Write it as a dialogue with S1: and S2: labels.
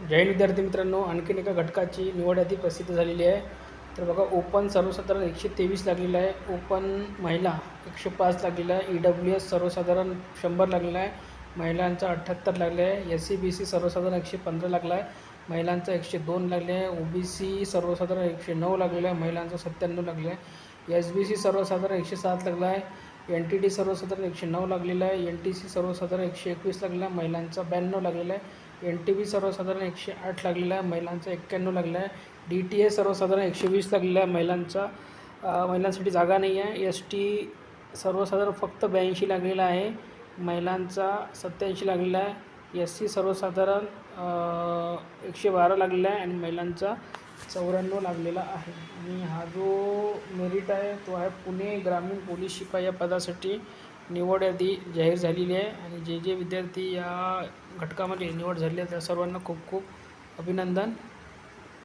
S1: जय हिंद विद्यार्थी मित्रांनो, आणखीन एका घटकाची निवड यादी प्रसिद्ध झालेली आहे. तर बघा, ओपन सर्वसाधारण 123 लागलेलं आहे, ओपन महिला 105 लागलेला आहे, EWS सर्वसाधारण 100 लागलेला आहे, महिलांचा 78 लागले आहे, SC BC सर्वसाधारण 115 लागला आहे, महिलांचा 102 लागले आहे, OBC सर्वसाधारण 109 लागलेला आहे, महिलांचा 97 लागले आहे, SBC सर्वसाधारण 107 लागला आहे, NTD सर्वसाधारण 109 लागलेला आहे, NTC सर्वसाधारण 121 लागलेला आहे, महिलांचा 92 लागलेला आहे, NTB सर्वसाधारण 108 लागलेला आहे, महिलांचा 91 लागलेला आहे, DTA सर्वसाधारण 120 लागलेला आहे, महिलांसाठी जागा नाही आहे, ST सर्वसाधारण फक्त 82 लागलेला आहे, महिलांचा 87 लागलेला आहे, SC सर्वसाधारण 112 लागलेला आहे आणि महिलांचा 94 लागलेला आहे. आणि हा जो मेरिट आहे तो आहे पुणे ग्रामीण पोलीस शिपाई या पदासाठी निवड यादी जाहीर झालेली आहे. आणि जे विद्यार्थी या घटकामध्ये निवड झाले त्या सर्वांना खूप खूप अभिनंदन.